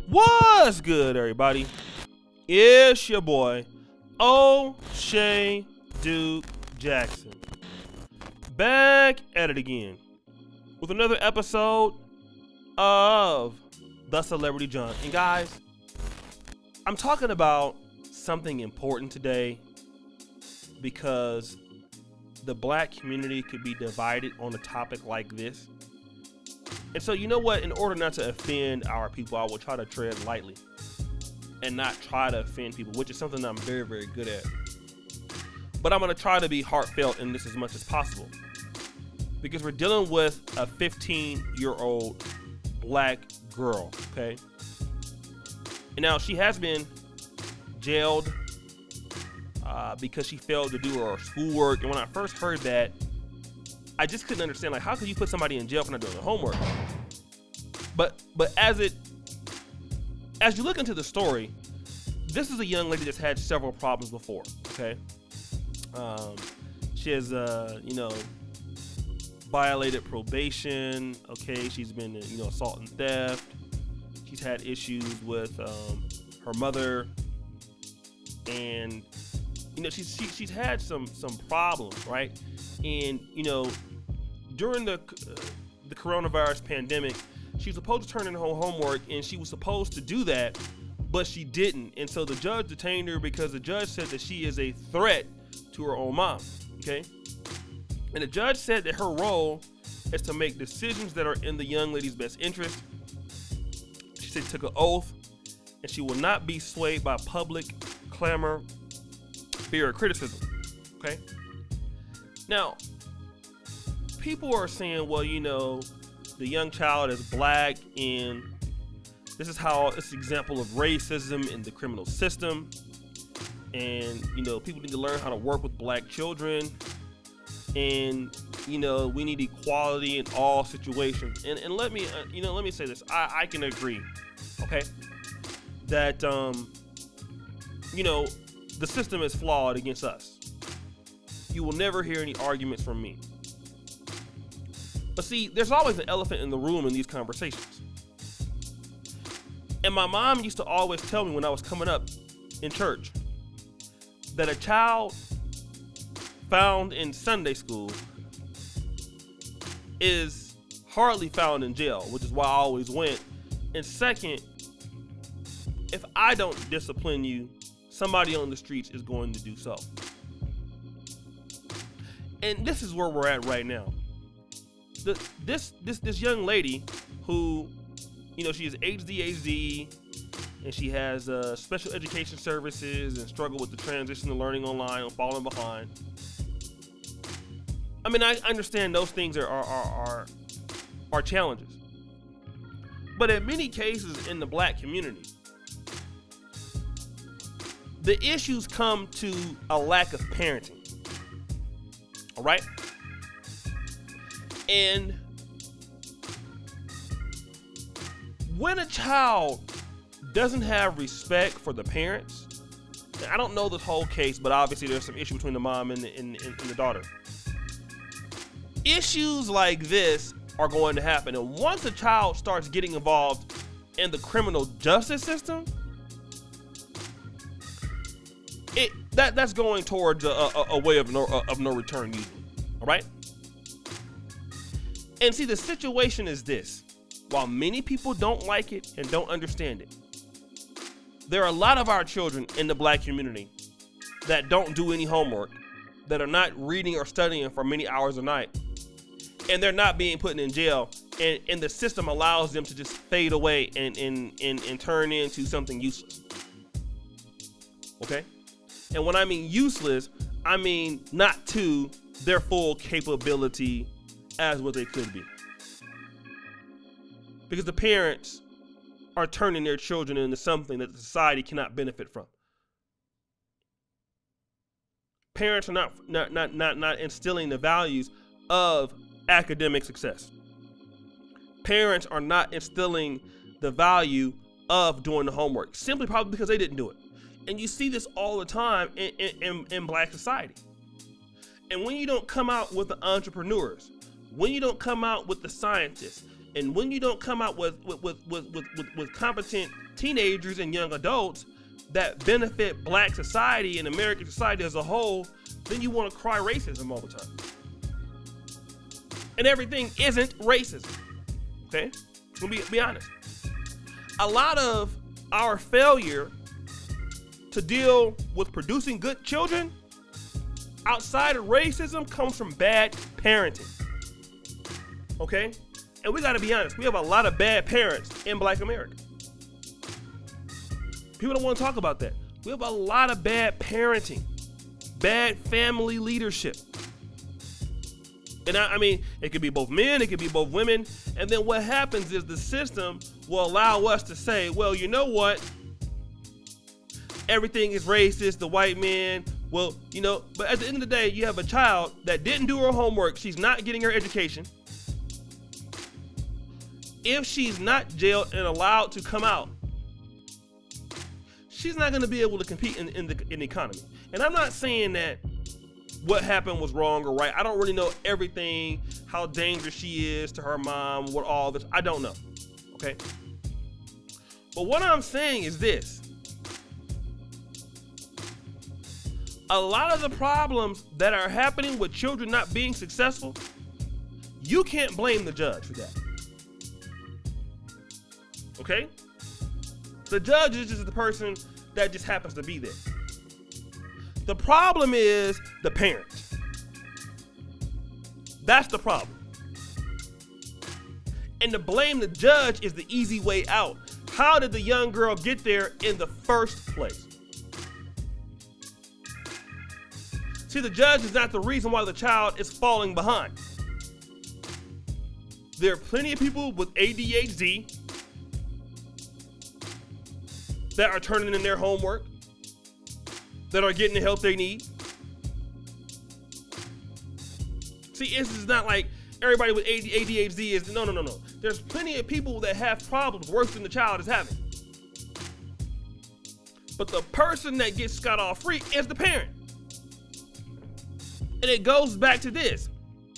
What's good, everybody? It's your boy, O'Shea Duke Jackson. Back at it again with another episode of The Celebrity Junk. And guys, I'm talking about something important today because the black community could be divided on a topic like this. And so, you know what? In order not to offend our people, I will try to tread lightly and not try to offend people, which is something I'm very, very good at. But I'm going to try to be heartfelt in this as much as possible because we're dealing with a 15-year-old black girl, okay? And now she has been jailed because she failed to do her schoolwork. And when I first heard that, I just couldn't understand, like, how could you put somebody in jail for not doing their homework? But as you look into the story, this is a young lady that's had several problems before, okay? She has, violated probation, okay? She's been, assault and theft. She's had issues with her mother, and she's had some problems, right? And during the coronavirus pandemic, she was supposed to turn in her homework, and she was supposed to do that, but she didn't. And so the judge detained her because the judge said that she is a threat to her own mom, okay? And the judge said that her role is to make decisions that are in the young lady's best interest. She said she took an oath, and she will not be swayed by public clamor, fear, or criticism, okay? Now, people are saying, well, the young child is black, and this is how it's an example of racism in the criminal system. And, people need to learn how to work with black children. And, we need equality in all situations. And let me say this. I can agree, okay, that, the system is flawed against us. You will never hear any arguments from me. But see, there's always an elephant in the room in these conversations. And my mom used to always tell me when I was coming up in church that a child found in Sunday school is hardly found in jail, which is why I always went. And second, if I don't discipline you, somebody on the streets is going to do so. And this is where we're at right now. This young lady who, she is ADHD, and she has special education services and struggle with the transition to learning online and falling behind. I mean, I understand those things are challenges. But in many cases in the black community, the issues come to a lack of parenting. All right? And when a child doesn't have respect for the parents, I don't know this whole case, but obviously there's some issue between the mom and the daughter. Issues like this are going to happen. And once a child starts getting involved in the criminal justice system, that's going towards a way of no return usually. All right? And see, the situation is this. While many people don't like it and don't understand it, there are a lot of our children in the black community that don't do any homework, that are not reading or studying for many hours a night, and they're not being put in jail, and the system allows them to just fade away and turn into something useless. Okay? And when I mean useless, I mean not to their full capability as what they could be. Because the parents are turning their children into something that the society cannot benefit from. Parents are not instilling the values of academic success. Parents are not instilling the value of doing the homework, simply probably because they didn't do it. And you see this all the time in black society. And when you don't come out with the entrepreneurs, when you don't come out with the scientists, and when you don't come out with competent teenagers and young adults that benefit black society and American society as a whole, then you want to cry racism all the time. And everything isn't racism, okay? Let me be honest. A lot of our failure to deal with producing good children outside of racism comes from bad parenting, okay? And we gotta be honest, we have a lot of bad parents in black America. People don't want to talk about that. We have a lot of bad parenting, bad family leadership. And I mean, it could be both men, it could be both women. And then what happens is the system will allow us to say, well, you know what? Everything is racist, the white man, well, you know, but at the end of the day, you have a child that didn't do her homework. She's not getting her education. If she's not jailed and allowed to come out, she's not going to be able to compete in the economy. And I'm not saying that what happened was wrong or right. I don't really know everything, how dangerous she is to her mom, what all this. I don't know, okay? But what I'm saying is this. A lot of the problems that are happening with children not being successful, you can't blame the judge for that, okay? The judge is just the person that just happens to be there. The problem is the parent. That's the problem. And to blame the judge is the easy way out. How did the young girl get there in the first place? See, the judge is not the reason why the child is falling behind. There are plenty of people with ADHD that are turning in their homework, that are getting the help they need. See, it's not like everybody with ADHD is, no. There's plenty of people that have problems worse than the child is having. But the person that gets scot off free is the parent. And it goes back to this.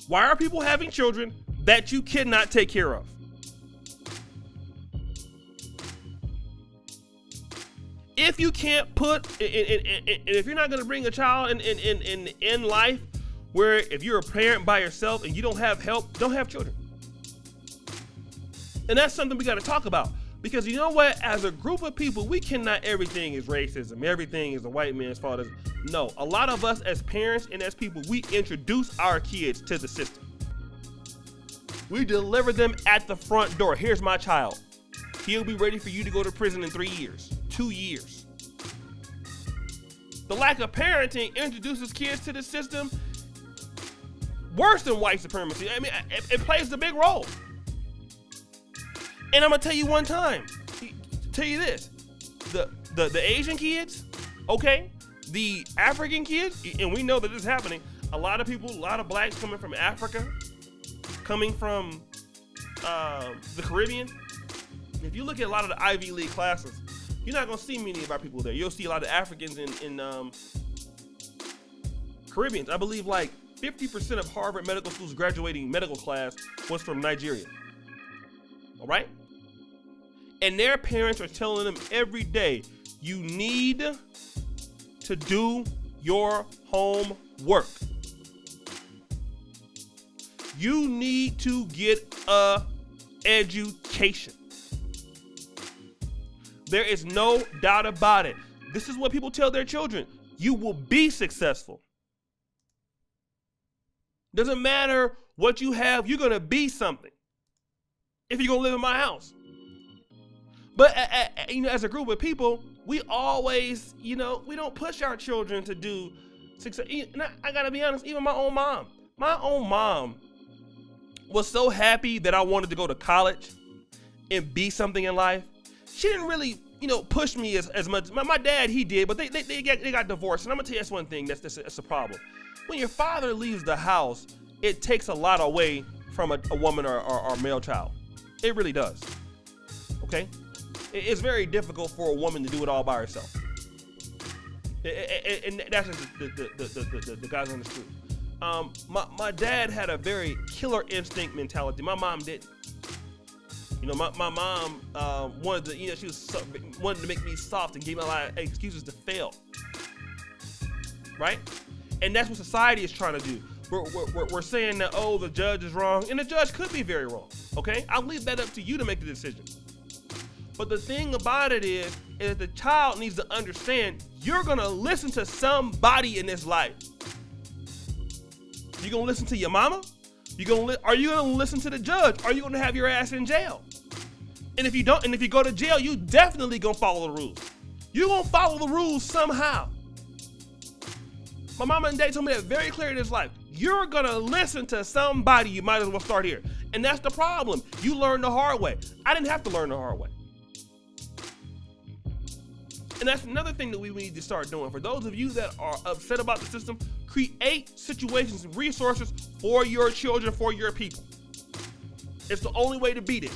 Why are people having children that you cannot take care of? If you can't put, and if you're not going to bring a child in life where if you're a parent by yourself and you don't have help, don't have children. And that's something we got to talk about. Because you know what? As a group of people, we cannot, everything is racism. Everything is the white man's fault. No, a lot of us as parents and as people, we introduce our kids to the system. We deliver them at the front door. Here's my child. He'll be ready for you to go to prison in 3 years, 2 years. The lack of parenting introduces kids to the system worse than white supremacy. I mean, it plays a big role. And I'm gonna tell you one time, tell you this, the Asian kids, okay, the African kids, and we know that this is happening, a lot of people, a lot of blacks coming from Africa, coming from the Caribbean. If you look at a lot of the Ivy League classes, you're not gonna see many of our people there. You'll see a lot of Africans in Caribbeans. I believe like 50% of Harvard Medical School's graduating medical class was from Nigeria. All right? And their parents are telling them every day, you need to do your homework. You need to get a education. There is no doubt about it. This is what people tell their children. You will be successful. Doesn't matter what you have, you're gonna be something if you're gonna live in my house. But you know, as a group of people, we always, you know, we don't push our children to do success. And I gotta be honest, even my own mom was so happy that I wanted to go to college and be something in life. She didn't really, you know, push me as much. My dad, he did, but they got divorced. And I'm gonna tell you, that's one thing that's a problem. When your father leaves the house, it takes a lot away from a woman or male child. It really does. Okay? It's very difficult for a woman to do it all by herself. And that's just the guys on the street. My dad had a very killer instinct mentality. My mom didn't. You know, my mom wanted to, you know, wanted to make me soft and gave me a lot of excuses to fail, right? And that's what society is trying to do. We're saying that, oh, the judge is wrong, and the judge could be very wrong, okay? I'll leave that up to you to make the decision. But the thing about it is the child needs to understand you're gonna listen to somebody in this life. You gonna listen to your mama? Are you gonna listen to the judge? Are you gonna have your ass in jail? And if you don't, and if you go to jail, you definitely gonna follow the rules. You're gonna follow the rules somehow. My mama and dad told me that very clear in this life. You're gonna listen to somebody, you might as well start here. And that's the problem. You learn the hard way. I didn't have to learn the hard way. And that's another thing that we need to start doing. For those of you that are upset about the system, create situations and resources for your children, for your people. It's the only way to beat it.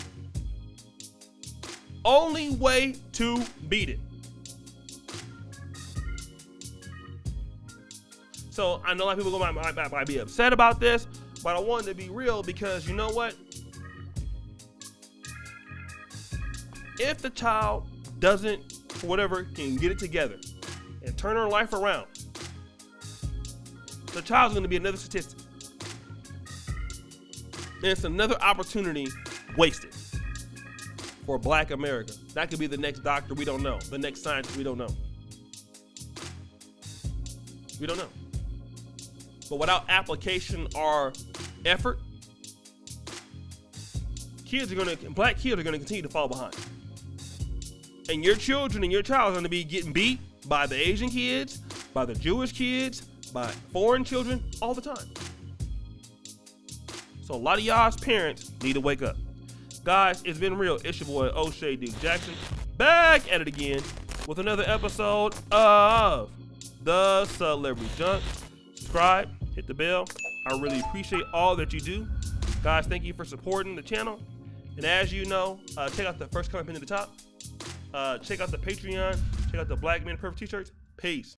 Only way to beat it. So I know a lot of people might be upset about this, but I wanted to be real because you know what? If the child doesn't, for whatever, can get it together and turn her life around, the child's going to be another statistic. And it's another opportunity wasted for Black America. That could be the next doctor, we don't know. The next scientist, we don't know. We don't know. But without application or effort, Black kids are going to continue to fall behind. And your children and your child are going to be getting beat by the Asian kids, by the Jewish kids, by foreign children all the time. So a lot of y'all as parents need to wake up. Guys, it's been real. It's your boy O'Shea Duke Jackson, back at it again with another episode of The Celebrity Junk. Subscribe, hit the bell. I really appreciate all that you do. Guys, thank you for supporting the channel. And as you know, check out the first comment at the top. Check out the Patreon. Check out the Black Men Perfect t-shirts. Peace.